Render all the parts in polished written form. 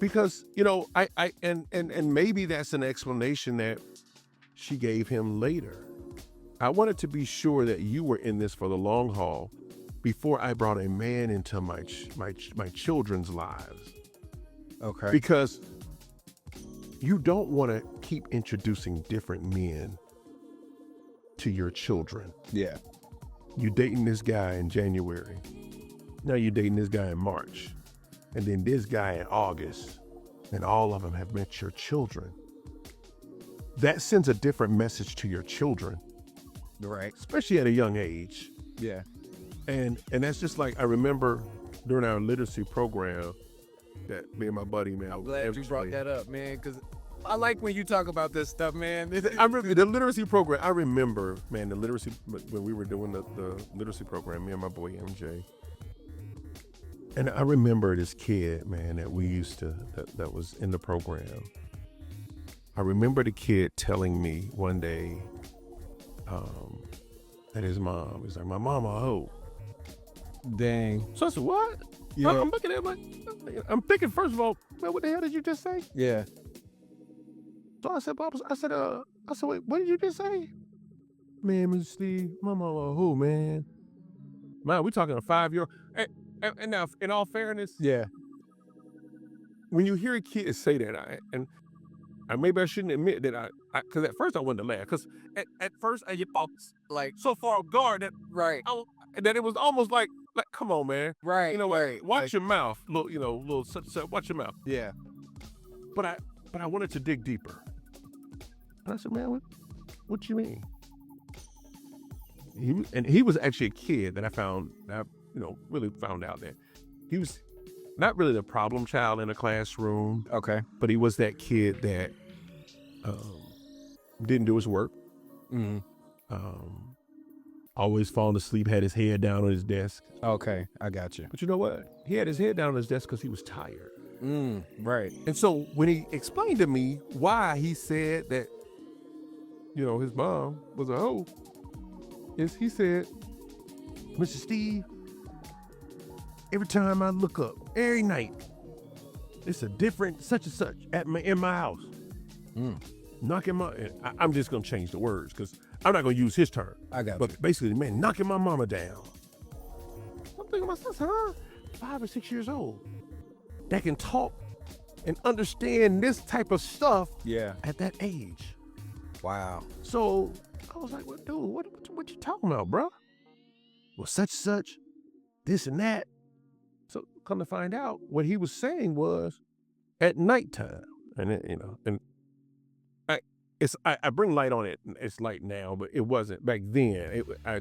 Because, and maybe that's an explanation that she gave him later. I wanted to be sure that you were in this for the long haul before I brought a man into my children's lives. Okay. Because you don't want to keep introducing different men to your children. Yeah. You dating this guy in January. Now you're dating this guy in March. And then this guy in August. And all of them have met your children. That sends a different message to your children. Right. Especially at a young age. Yeah. And that's just like, I remember during our literacy program that me and my buddy, man. I'm glad you brought that up, man, because I like when you talk about this stuff, man. I remember the literacy program. I remember, man, the literacy, when we were doing the literacy program, me and my boy MJ. And I remember this kid, man, that we used to, that was in the program. I remember the kid telling me one day that his mom was like, my mama a hoe. Dang. So I said, what? Yeah. I'm looking at him like, I'm thinking, first of all, man, what the hell did you just say? Yeah. So I said, wait, what did you just say? Man, Mr. Steve, my mama a hoe, man. Man, we talking a 5-year-old. And now, in all fairness, Yeah. when you hear a kid say that, maybe I shouldn't admit that because at first I wanted to laugh, because at first I was like so far off guard that Right. that it was almost like come on, man, Right. Right. Watch Like, your mouth, little such, watch your mouth. Yeah. But I wanted to dig deeper, and I said, man, what you mean? He was actually a kid that I found that really found out that he was not really the problem child in the classroom. Okay. But he was that kid that didn't do his work. Mm-hmm. Always falling asleep, had his head down on his desk. Okay, I got you. But you know what? He had his head down on his desk because he was tired. Right. And so when he explained to me why he said that, his mom was a hoe, he said, Mr. Steve, every time I look up, every night, it's a different such and such in my house. Knocking I'm just going to change the words because I'm not going to use his term. I got But basically, man, knocking my mama down. I'm thinking to myself, 5 or 6 years old, that can talk and understand this type of stuff at that age. Wow. So I was like, well, dude, what you talking about, bro? Well, such, this and that. So come to find out, what he was saying was at nighttime. And I bring light on it. It's light now, but it wasn't back then. I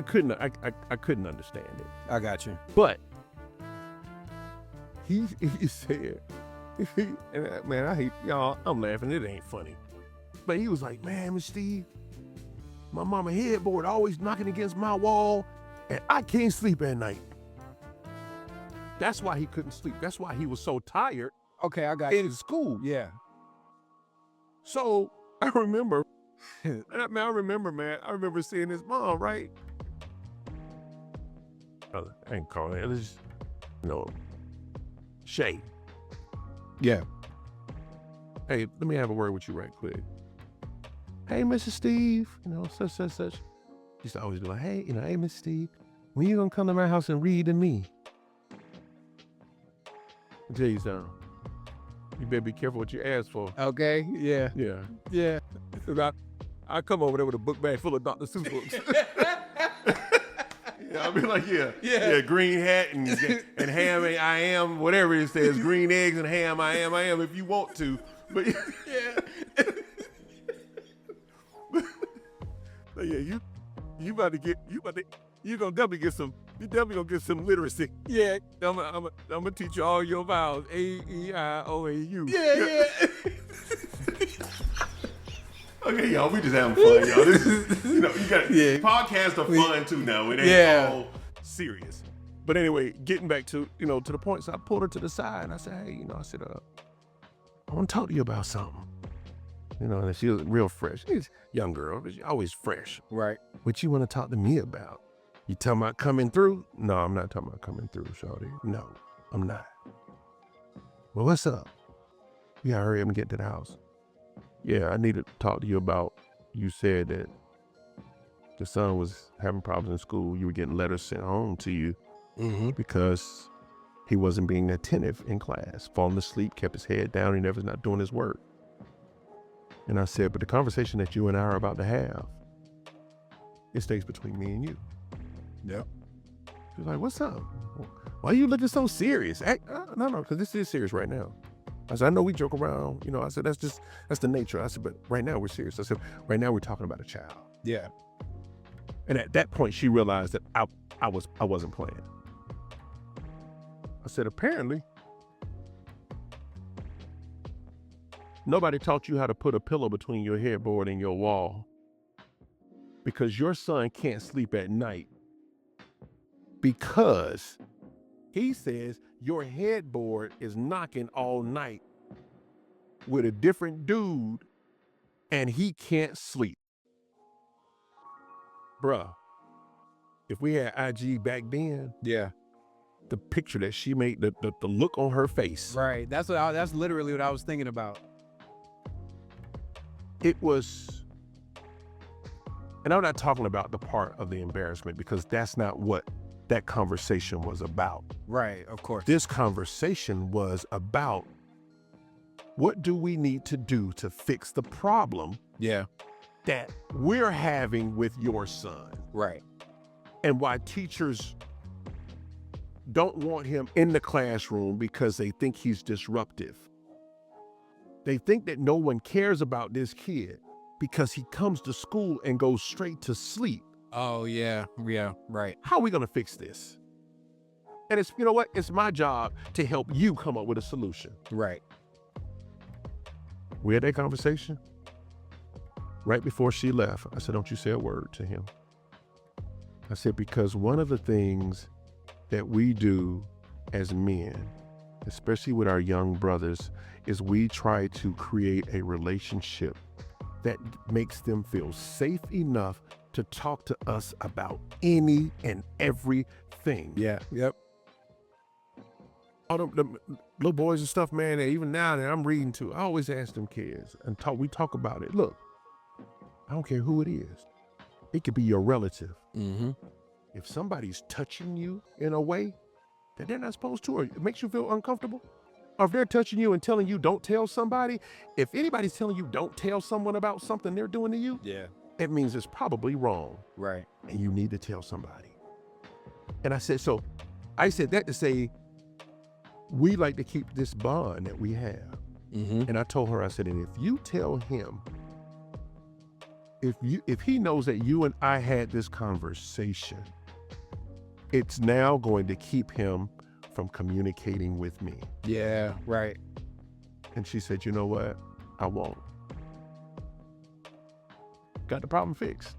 couldn't understand it. I got you. But he said, and man, I hate y'all. I'm laughing. It ain't funny. But he was like, man, Mr. Steve, my mama headboard always knocking against my wall, and I can't sleep at night. That's why he couldn't sleep. That's why he was so tired. Okay, I got you. In school. Yeah. So I remember, I remember seeing his mom, right? I ain't calling it. It's just, Shay. Yeah. Hey, let me have a word with you right quick. Hey, Mr. Steve, such. He used to always be like, hey, hey, Mr. Steve, when you gonna come to my house and read to me? I'll tell you something. You better be careful what you ask for. Okay. Yeah. Yeah. Yeah. Cause I come over there with a book bag full of Dr. Seuss books. I'll be like, yeah, green hat and ham, I am, whatever it says, green eggs and ham, I am, if you want to. But yeah. But yeah, you definitely gonna get some literacy. Yeah. I'm gonna teach you all your vowels, A-E-I-O-A-U. Yeah. Okay, y'all, we just having fun, y'all. This is, you got podcasts are fun too now. It ain't all serious. But anyway, getting back to to the point, so I pulled her to the side and I said, hey, I want to talk to you about something. And she was real fresh. She's a young girl, but she's always fresh. Right. What you want to talk to me about? You talking about coming through? No, I'm not talking about coming through, shawty. No, I'm not. Well, what's up? Yeah, hurry up and get to the house. Yeah, I need to talk to you about, you said that the son was having problems in school. You were getting letters sent home to you because he wasn't being attentive in class, falling asleep, kept his head down, he never not doing his work. And I said, but the conversation that you and I are about to have, it stays between me and you. Yep. She was like, what's up? Why are you looking so serious? No, because this is serious right now. I said, I know we joke around, I said, that's the nature. I said, but right now we're serious. I said, right now we're talking about a child. Yeah. And at that point, she realized that I wasn't playing. I said, apparently, nobody taught you how to put a pillow between your headboard and your wall, because your son can't sleep at night because he says your headboard is knocking all night with a different dude and he can't sleep. Bruh, if we had IG back then, Yeah. the picture that she made, the look on her face. Right. That's literally what I was thinking about. It was, and I'm not talking about the part of the embarrassment, because that's not what that conversation was about. Right, of course. This conversation was about, what do we need to do to fix the problem that we're having with your son? Right. And why teachers don't want him in the classroom because they think he's disruptive. They think that no one cares about this kid because he comes to school and goes straight to sleep. Oh, yeah. Yeah, right. How are we going to fix this? And it's, you know what? It's my job to help you come up with a solution. Right. We had that conversation. Right before she left, I said, don't you say a word to him. I said, because one of the things that we do as men, especially with our young brothers, is we try to create a relationship that makes them feel safe enough to talk to us about any and everything. Yeah. Yep. All the little boys and stuff, man, even now that I'm reading to, I always ask them kids and we talk about it. Look, I don't care who it is. It could be your relative. If somebody's touching you in a way that they're not supposed to, or it makes you feel uncomfortable, or if they're touching you and telling you don't tell somebody, if anybody's telling you don't tell someone about something they're doing to you, it means it's probably wrong. Right. And you need to tell somebody. And I said that to say, we like to keep this bond that we have. And I told her, I said, and if you tell him, if he knows that you and I had this conversation, it's now going to keep him from communicating with me. Yeah, right. And she said, you know what? I won't. Got the problem fixed.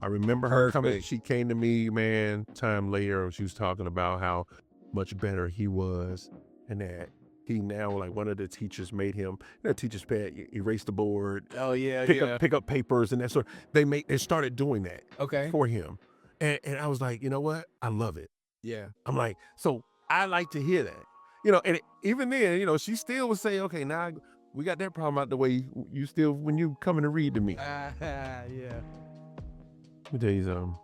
I remember her coming, she came to me, man, time later, she was talking about how much better he was, and that he now, like, one of the teachers made him, teacher's pad, erase the board. Oh, yeah, pick up papers and that sort. They started doing that for him. And I was like, you know what? I love it. Yeah. I'm like, so I like to hear that. And even then, she still would say, okay, now we got that problem out the way. You still, when you coming to read to me. Yeah. Let me tell you something.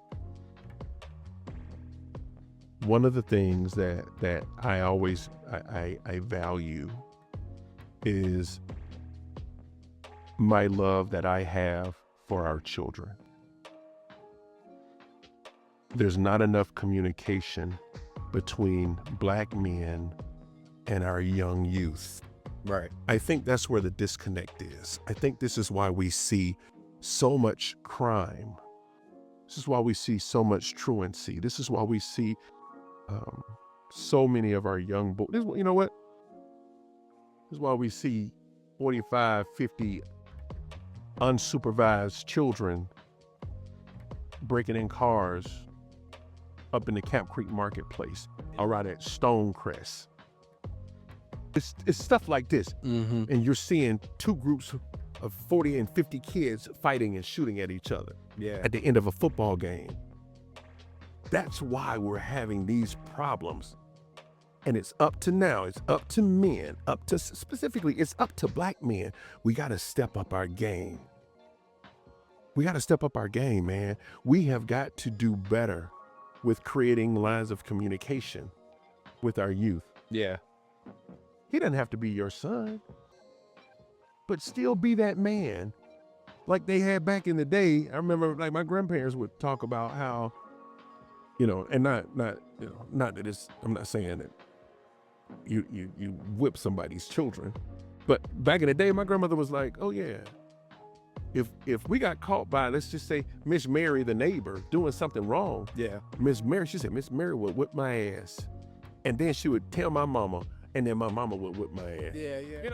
One of the things that I always I value is my love that I have for our children. There's not enough communication between Black men and our young youth. Right. I think that's where the disconnect is. I think this is why we see so much crime. This is why we see so much truancy. This is why we see so many of our young boys. You know what? This is why we see 45, 50 unsupervised children breaking in cars up in the Camp Creek Marketplace, or right at Stonecrest. It's stuff like this. And you're seeing two groups of 40 and 50 kids fighting and shooting at each other at the end of a football game. That's why we're having these problems. And it's up to now, it's up to men, specifically, it's up to black men. We got to step up our game. We got to step up our game, man. We have got to do better with creating lines of communication with our youth. Yeah. He doesn't have to be your son, but still be that man like they had back in the day. I remember, like, my grandparents would talk about how, and not that it's, I'm not saying that you whip somebody's children, but back in the day, my grandmother was like, oh yeah, if we got caught by, let's just say, Miss Mary, the neighbor, doing something wrong, Yeah. she said, Miss Mary would whip my ass, and then she would tell my mama, and then my mama would whip my ass. Yeah, yeah.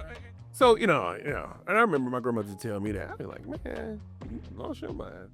So, and I remember my grandmother telling me that. I'd be like, man, you lost your mind.